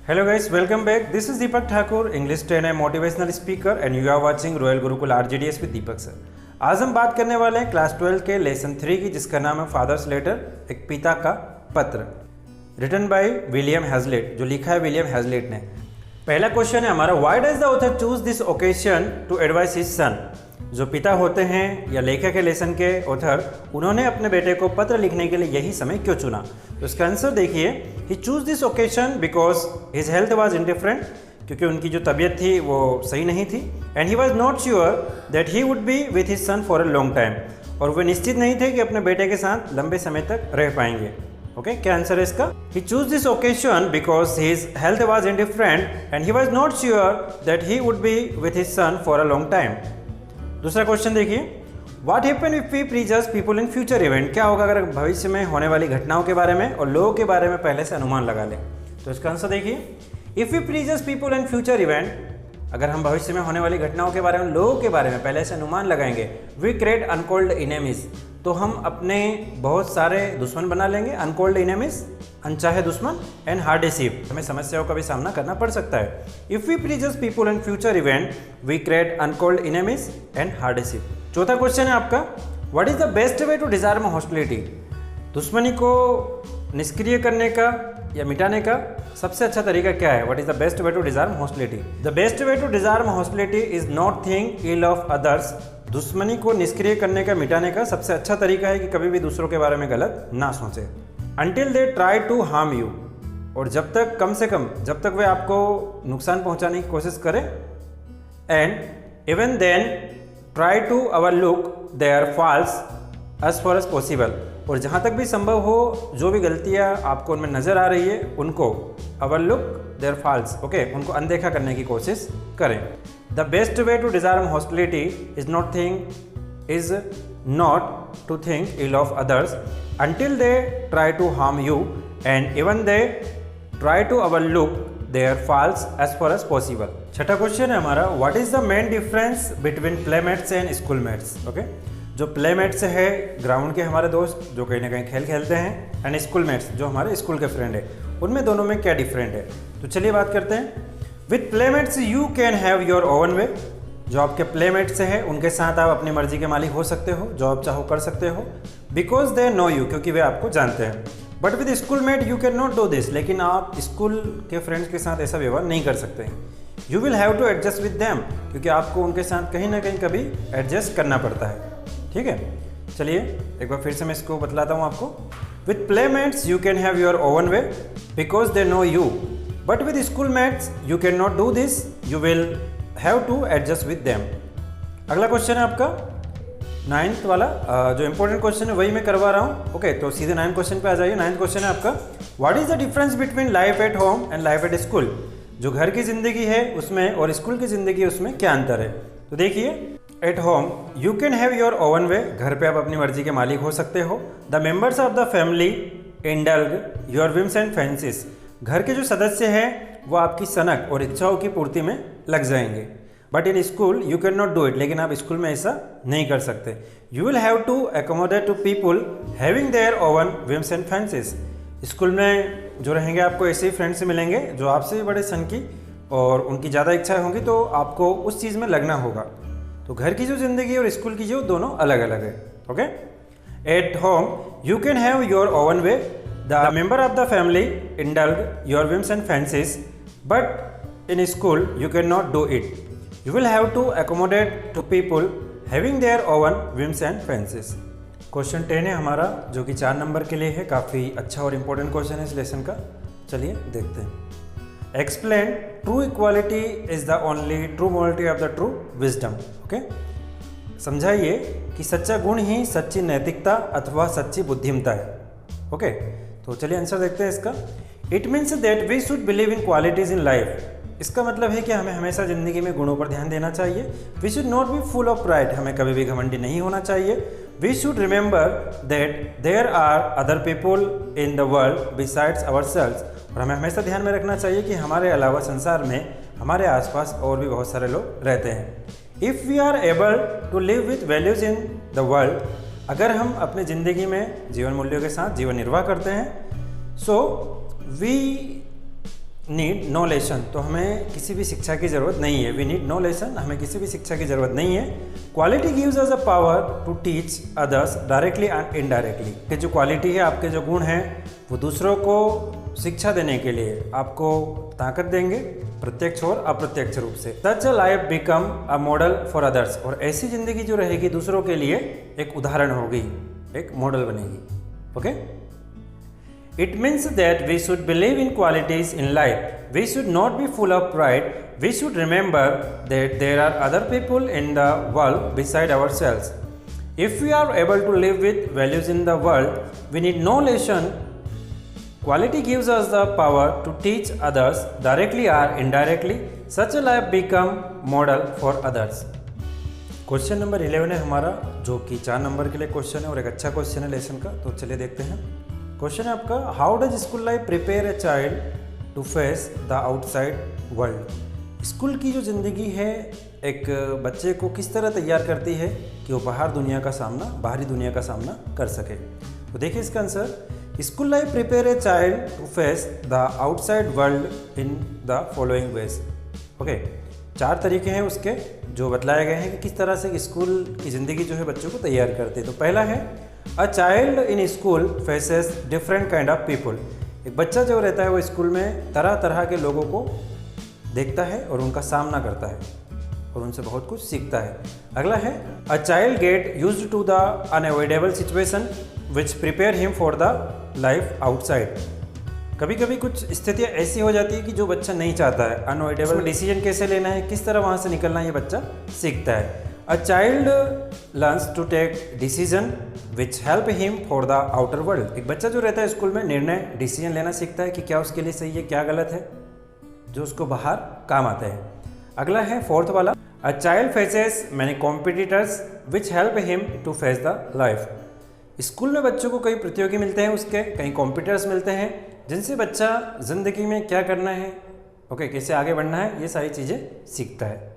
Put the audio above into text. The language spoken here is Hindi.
Hello guys, welcome back. This is Deepak Thakur, English trainer, motivational speaker and you are watching Royal Gurukul RGDS with Deepak sir. आज हम बात करने वाले हैं क्लास 12 के लेसन 3 की, जिसका नाम है फादर्स लेटर, एक पिता का पत्र, रिटन बाय विलियम हैजलिट, जो लिखा है विलियम हैजलिट ने। पहला क्वेश्चन है हमारा, why does the author choose this occasion to advise his son. जो पिता होते हैं या लेखक है लेसन के ऑथर, उन्होंने अपने बेटे को पत्र लिखने के लिए यही समय क्यों चुना। तो इसका आंसर देखिए, he choose this occasion because his health was indifferent, क्योंकि उनकी जो तबीयत थी वो सही नहीं थी, and he was not sure that he would be with his son for a long time, और वे निश्चित नहीं थे कि अपने बेटे के साथ लंबे समय तक रह पाएंगे। ओके, क्या आंसर है इसका? He choose this occasion because his health was indifferent and he was not sure that he would be with his son for a long time. दूसरा क्वेश्चन देखिए, what happen if we prejudge people in future event. क्या होगा अगर भविष्य में होने वाली घटनाओं के बारे में और लोगों के बारे में पहले से अनुमान लगा लें। तो इसका आंसर देखिए, if we prejudge people in future event, अगर हम भविष्य में होने वाली घटनाओं के बारे में, लोगों के बारे में पहले से अनुमान लगाएंगे, वी क्रिएट अनकॉल्ड इनेमीज, तो हम अपने बहुत सारे दुश्मन बना लेंगे। अनकॉल्ड इनेमीज, अनचाहे दुश्मन, एंड हार्डशिप, हमें समस्याओं का भी सामना करना पड़ सकता है। If we prejudge people in future event, we create uncalled enemies and hardship. चौथा क्वेश्चन है आपका, what is the best way to disarm hostility. दुश्मनी को निष्क्रिय करने का या मिटाने का सबसे अच्छा तरीका क्या है? What is the best way to disarm hostility? The best way to disarm hostility is not think ill of others. दुश्मनी को निष्क्रिय करने का, मिटाने का सबसे अच्छा तरीका है कि कभी भी दूसरों के बारे में गलत ना सोचें। Until they try to harm you, और जब तक, कम से कम जब तक वे आपको नुकसान पहुंचाने की कोशिश करें। And even then try to overlook their faults as far as possible, और जहाँ तक भी संभव हो जो भी गलतियाँ आपको उनमें नज़र आ रही है उनको ओवरलुक देयर फॉल्स, ओके, उनको अनदेखा करने की कोशिश करें। The best way to disarm hostility is not to think ill of others until they try to harm you and even they try to overlook their faults as far as possible। छठा क्वेश्चन है हमारा, what is the main difference between playmates and schoolmates। Okay, जो प्लेमेट्स है ग्राउंड के हमारे दोस्त जो कहीं ना कहीं खेल खेलते हैं, एंड स्कूलमेट्स जो हमारे स्कूल के फ्रेंड है, उनमें दोनों में क्या डिफरेंट है। तो चलिए बात करते हैं। With playmates you can have your own way. जो आपके प्लेमेट्स हैं उनके साथ आप अपनी मर्जी के मालिक हो सकते हो, जो आप चाहो कर सकते हो, बिकॉज दे नो यू, क्योंकि वे आपको जानते हैं। But with schoolmate you can not do this, लेकिन आप स्कूल के फ्रेंड्स के साथ ऐसा व्यवहार नहीं कर सकते। You will have to adjust with them, क्योंकि आपको उनके साथ कहीं ना कहीं कभी एडजस्ट करना पड़ता है। ठीक है, चलिए एक बार फिर से मैं इसको बतलाता हूँ आपको। With playmates you can have your own way because they know you, but with schoolmates you can not do this, you will have to adjust with them. अगला क्वेश्चन है आपका 9th वाला, जो इंपॉर्टेंट क्वेश्चन है वही मैं करवा रहा हूँ। ओके, तो सीधे 9th क्वेश्चन पे आ जाइए। 9th क्वेश्चन है आपका, what is the difference between life at home and life at school. जो घर की जिंदगी है उसमें और स्कूल की जिंदगी है उसमें क्या अंतर है। तो देखिए, at home you can have your own way, घर पे आप अपनी मर्जी के मालिक हो सकते हो। The members of the family indulge your whims and fancies, घर के जो सदस्य हैं वो आपकी सनक और इच्छाओं की पूर्ति में लग जाएंगे। But in school you can not do it, लेकिन आप स्कूल में ऐसा नहीं कर सकते। You will have to accommodate to people having their own whims and fancies. School में जो रहेंगे आपको ऐसे ही फ्रेंड्स से मिलेंगे जो आपसे भी बड़े सन की और उनकी ज़्यादा इच्छाएं होंगी, तो आपको उस चीज़ में लगना होगा। तो घर की जो ज़िंदगी और स्कूल की जो, दोनों अलग अलग है। Okay, at home you can have your own way, the member of the family indulge your whims and fancies, but in school you can not do it. You will have to accommodate to people having their own whims and fancies। Question 10 है हमारा, जो कि 4 नंबर के लिए है। काफ़ी अच्छा और इम्पोर्टेंट क्वेश्चन है इस लेसन का। चलिए देखते हैं। Explain true equality is the only true morality of the true wisdom. Okay, समझाइए कि सच्चा गुण ही सच्ची नैतिकता अथवा सच्ची बुद्धिमता है। ओके, तो चलिए आंसर देखते हैं इसका। It means that we should believe in qualities in life. इसका मतलब है कि हमें हमेशा ज़िंदगी में गुणों पर ध्यान देना चाहिए। We should not be full of pride, हमें कभी भी घमंडी नहीं होना चाहिए। We should remember that there are other people in the world besides ourselves, और हमें हमेशा ध्यान में रखना चाहिए कि हमारे अलावा संसार में हमारे आसपास और भी बहुत सारे लोग रहते हैं। If we are able to live with values in the world, अगर हम अपनी ज़िंदगी में जीवन मूल्यों के साथ जीवन निर्वाह करते हैं, so we need no lesson, तो हमें किसी भी शिक्षा की ज़रूरत नहीं है। वी नीड नो लेसन, हमें किसी भी शिक्षा की ज़रूरत नहीं है। Quality gives us a power to teach others directly and indirectly, कि जो क्वालिटी है, आपके जो गुण हैं, वो दूसरों को शिक्षा देने के लिए आपको ताकत देंगे, प्रत्यक्ष और अप्रत्यक्ष रूप से। Such a life become a model for others, और ऐसी ज़िंदगी जो रहेगी दूसरों के लिए एक उदाहरण होगी, एक मॉडल बनेगी। Okay, it means that we should believe in qualities in life. We should not be full of pride. We should remember that there are other people in the world beside ourselves. If we are able to live with values in the world, we need no lesson. Quality gives us the power to teach others directly or indirectly. Such a life become model for others. Question number 11 है हमारा, जो कि 4 नंबर के लिए क्वेश्चन है और एक अच्छा क्वेश्चन है लेसन का। तो चलिए देखते हैं। क्वेश्चन है आपका, how does school life prepare a child to face the outside world. School की जो ज़िंदगी है एक बच्चे को किस तरह तैयार करती है कि वो बाहरी दुनिया का सामना कर सके। तो देखिए इसका answer, school life prepare a child to face the outside world in the following ways. Okay, 4 तरीके हैं उसके जो बतलाए गए हैं कि किस तरह से स्कूल की ज़िंदगी जो है बच्चों को तैयार करती है। तो पहला है, a child in school faces different kind of people. एक बच्चा जो रहता है वो स्कूल में तरह तरह के लोगों को देखता है और उनका सामना करता है और उनसे बहुत कुछ सीखता है। अगला है, a child get used to the unavoidable situation which prepare him for the life outside. कभी कभी कुछ स्थितियाँ ऐसी हो जाती है कि जो बच्चा नहीं चाहता है, अनअवॉइडेबल डिसीजन कैसे लेना है, किस तरह वहाँ से निकलना है, ये बच्चा सीखता है। A child learns to take decision which help him for the outer world. एक बच्चा जो रहता है स्कूल में डिसीजन लेना सीखता है कि क्या उसके लिए सही है, क्या गलत है, जो उसको बाहर काम आता है। अगला है 4th वाला, a child faces many competitors which help him to face the life. School में बच्चों को कई प्रतियोगी मिलते हैं, उसके कई कॉम्पिटिटर्स मिलते हैं जिनसे बच्चा ज़िंदगी में क्या करना है, कैसे आगे बढ़ना है, ये सारी चीज़ें सीखता है।